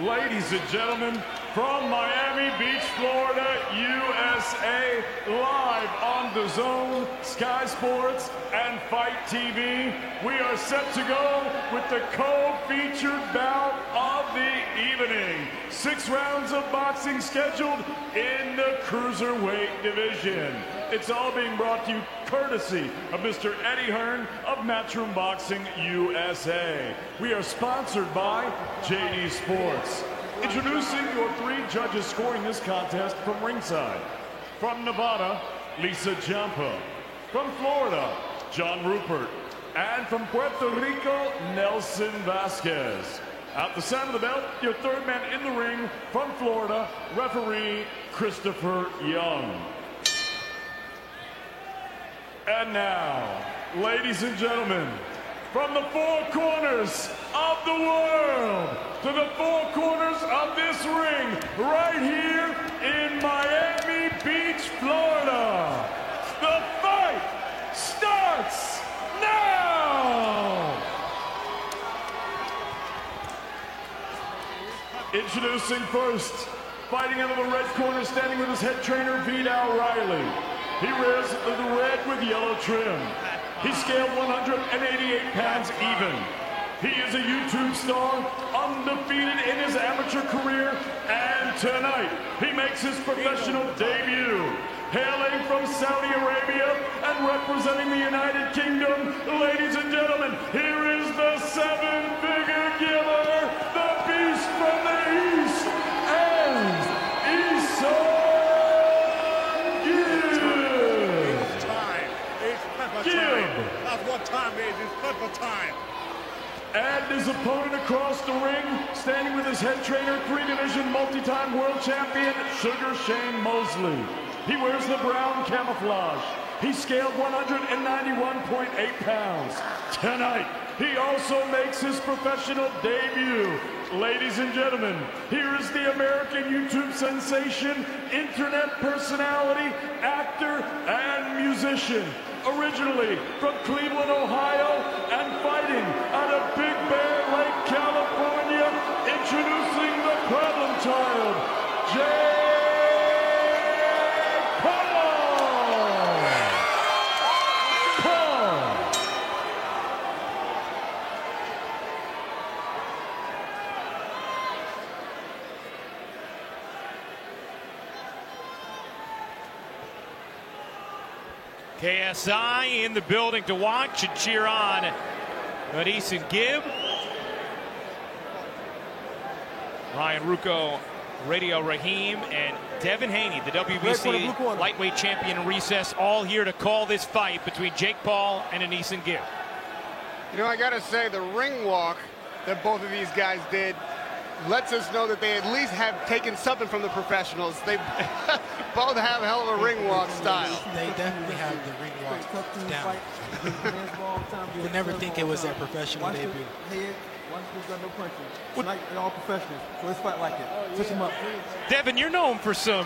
Ladies and gentlemen, from Miami Beach, Florida, USA, live on DAZN, Sky Sports, and Fight TV, we are set to go with the co-featured bout of the evening. 6 rounds of boxing scheduled in the cruiserweight division. It's all being brought to you courtesy of Mr. Eddie Hearn of Matchroom Boxing USA. We are sponsored by JD Sports. Introducing your 3 judges scoring this contest from ringside. From Nevada, Lisa Jampa. From Florida, John Rupert. And from Puerto Rico, Nelson Vasquez. At the center of the belt, your 3rd man in the ring from Florida, referee Christopher Young. And now, ladies and gentlemen, from the 4 corners of the world to the 4 corners of this ring, right here in Miami Beach, Florida, the fight starts now! Introducing first, fighting out of the red corner, standing with his head trainer, Vidal Riley. He wears the red with yellow trim. He scaled 188 pounds even. He is a YouTube star, undefeated in his amateur career, and tonight he makes his professional debut. Hailing from Saudi Arabia and representing the United Kingdom, ladies and gentlemen, here is the 7-figure giver, the beast from the east, and Esau. That's what time it is. It's flipper time. And his opponent across the ring, standing with his head trainer, 3-division multi-time world champion, Sugar Shane Mosley. He wears the brown camouflage. He scaled 191.8 pounds. Tonight, he also makes his professional debut. Ladies and gentlemen, here is the American YouTube sensation, internet personality, actor, and musician. Originally from Cleveland, Ohio, and fighting out of Big Bear Lake, California, introducing the problem child, Jake Paul. KSI in the building to watch and cheer on Addison Gibb. Ryan Ruocco, Radio Rahim, and Devin Haney, the WBC lightweight champion in recess, all here to call this fight between Jake Paul and Addison Gibb. You know, I gotta say, the ring walk that both of these guys did lets us know that they at least have taken something from the professionals. They both have a hell of a ring walk style. They definitely have the ring walk down. You would never think it was their professional debut. All professionals, so let's fight like it. Switch them up. Devin, you're known for some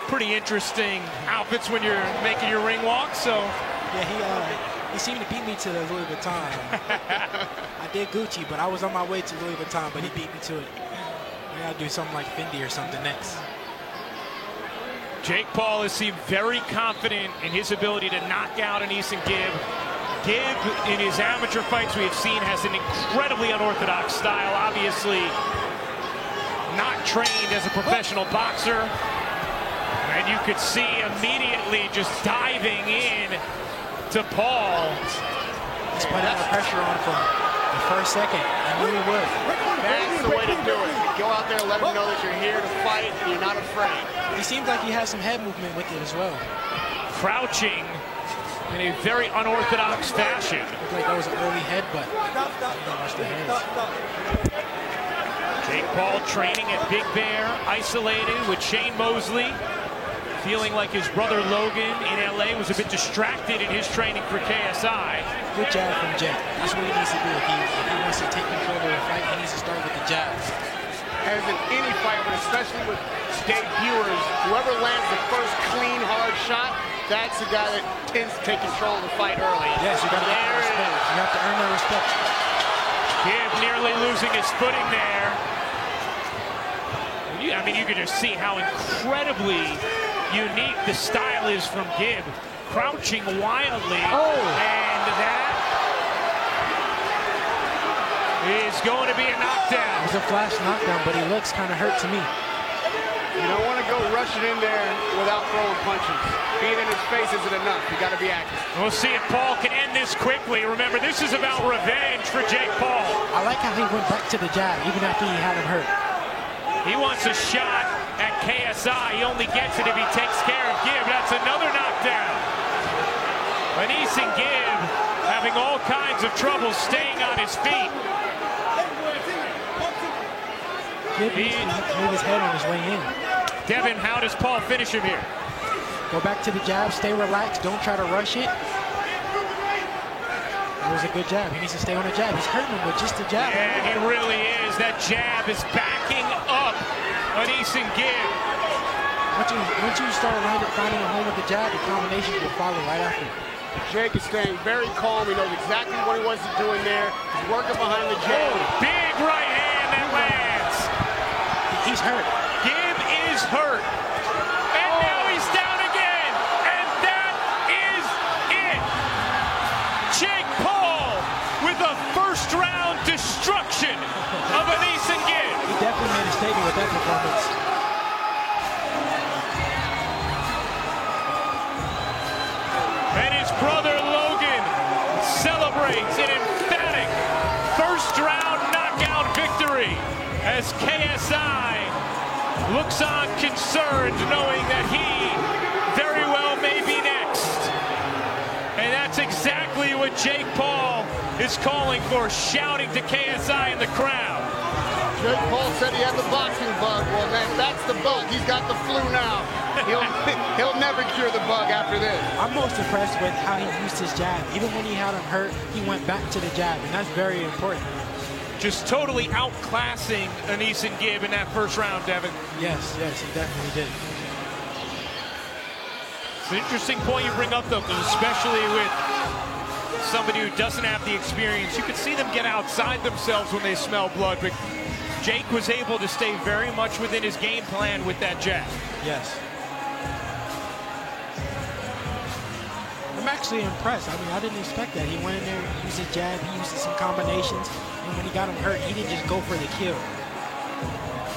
pretty interesting outfits when you're making your ring walk, so. Yeah, he seemed to beat me to the Louis Vuitton. I did Gucci, but I was on my way to Louis Vuitton, but he beat me to it. I gotta do something like Fendi or something next. Jake Paul has seemed very confident in his ability to knock out Addison Gibb. Gibb, in his amateur fights we have seen, has an incredibly unorthodox style. Obviously, not trained as a professional boxer. And you could see immediately just diving in to Paul. He's putting the pressure on from the first second. I knew he would. That's the way to do it. Go out there and let him know that you're here to fight and you're not afraid. He seems like he has some head movement with it as well. Crouching in a very unorthodox fashion. Looked like that was an early headbutt. Jake Paul training at Big Bear, isolated with Shane Mosley. Feeling like his brother Logan in LA was a bit distracted in his training for KSI. Good jab from Jake. That's what he needs to do. If he wants to take control of the fight, he needs to start with the jabs. As in any fight, but especially with debuters, whoever lands the first clean, hard shot, that's the guy that tends to take control of the fight early. Yes, you got to get the respect. You have to earn their respect. Gibb nearly losing his footing there. I mean, you can just see how incredibly unique the style is from Gibb. Crouching wildly, and that is going to be a knockdown. It was a flash knockdown, but he looks kind of hurt to me. You don't want to go rushing in there without throwing punches. Being in his face isn't enough. You got to be active. We'll see if Paul can end this quickly. Remember, this is about revenge for Jake Paul. I like how he went back to the jab, even after he had him hurt. He wants a shot at KSI. He only gets it if he takes care of Gibb. That's another knockdown. Anisim Gibb having all kinds of trouble staying on his feet. Gibb needs to move his head on his way in. Devin, how does Paul finish him here? Go back to the jab, stay relaxed, don't try to rush it. It was a good jab. He needs to stay on the jab. He's hurting him with just the jab. Yeah, he really is. That jab is backing up Anisim Gibb. Once you start finding a home with the jab, the combinations will follow right after. Jake is staying very calm. He knows exactly what he wants to do in there. He's working behind the jab. Big right hand that lands. He's hurt. Gibb is hurt. And now he's down again. And that is it. Jake Paul with a first round destruction of Anisim Gibb. He definitely made a statement with that performance. And his brother Logan celebrates an emphatic first round knockout victory as KSI looks on concerned, knowing that he very well may be next. And that's exactly what Jake Paul is calling for, shouting to KSI in the crowd. Jake Paul said he had the boxing bug. Well, man, that's the bug. He's got the flu now. He'll never cure the bug after this. I'm most impressed with how he used his jab. Even when he had him hurt, he went back to the jab, and that's very important. Just totally outclassing Anisim Gibb in that first round, Devin. Yes, he definitely did. It's an interesting point you bring up, though, because especially with somebody who doesn't have the experience, you can see them get outside themselves when they smell blood, but Jake was able to stay very much within his game plan with that jab. Yes. I'm actually impressed. I mean, I didn't expect that. He went in there, used his jab, he used some combinations, and when he got him hurt, he didn't just go for the kill.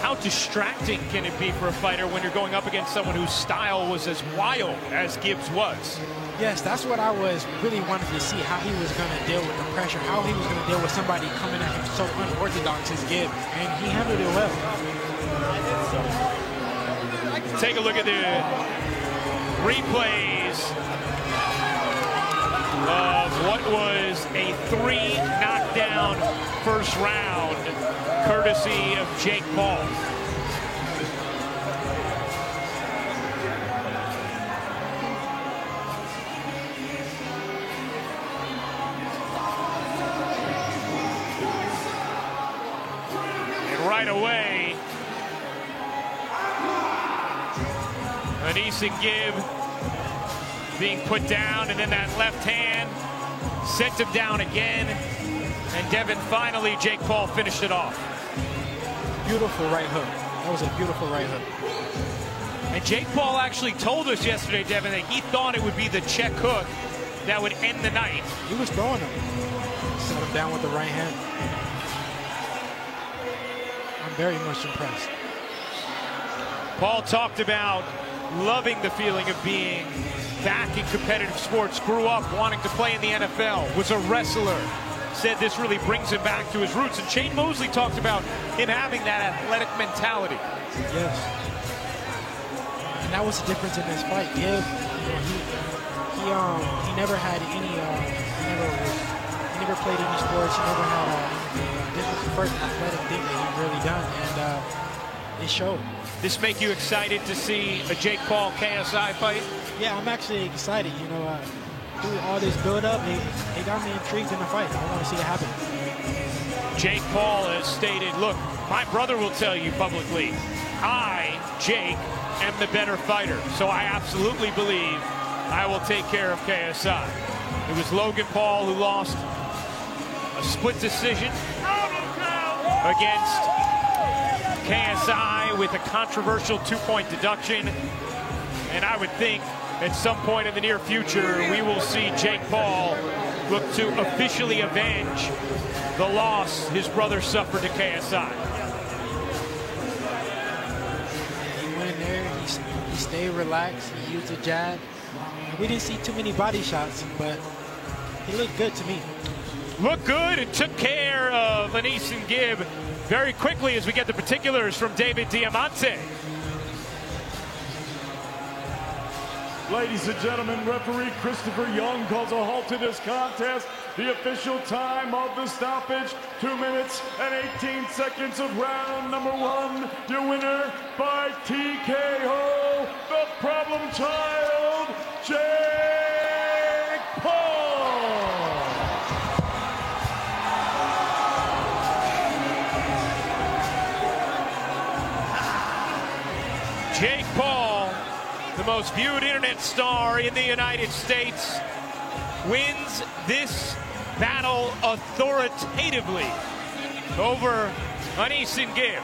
How distracting can it be for a fighter when you're going up against someone whose style was as wild as Gibbs was? Yes, that's what I was really wanting to see, how he was going to deal with the pressure, how he was going to deal with somebody coming at him so unorthodox as Gibbs, and he handled it well. Take a look at the replays of what was a 3 knockdown first round, courtesy of Jake Paul. And right away, Anisim Gibb being put down, and then that left hand sent him down again. And Devin, finally, Jake Paul finished it off. Beautiful right hook. That was a beautiful right hook. And Jake Paul actually told us yesterday, Devin, that he thought it would be the check hook that would end the night. He was throwing him. Set him down with the right hand. I'm very much impressed. Paul talked about loving the feeling of being back in competitive sports, grew up wanting to play in the NFL, was a wrestler, said this really brings him back to his roots. And Shane Mosley talked about him having that athletic mentality. Yes. And that was the difference in this fight. Gibb, you know, he never had any, he never played any sports. He never had anything. This was the first athletic thing that he really done, and it showed. This make you excited to see a Jake Paul KSI fight? Yeah, I'm actually excited. You know, through all this build-up, it got me intrigued in the fight. I want to see it happen. Jake Paul has stated, look, my brother will tell you publicly, I, Jake, am the better fighter. So I absolutely believe I will take care of KSI. It was Logan Paul who lost a split decision against KSI with a controversial 2-point deduction. And I would think at some point in the near future, we will see Jake Paul look to officially avenge the loss his brother suffered to KSI. He went in there, he stayed relaxed, he used a jab. We didn't see too many body shots, but he looked good to me. Looked good and took care of Aneeson Gibb very quickly as we get the particulars from David Diamante. Ladies and gentlemen, referee Christopher Young calls a halt to this contest. The official time of the stoppage, 2 minutes and 18 seconds of round number 1. Your winner by TKO, the problem child, Jake Paul. Jake Paul, the most viewed internet star in the United States, wins this battle authoritatively over Aneeson Gibb.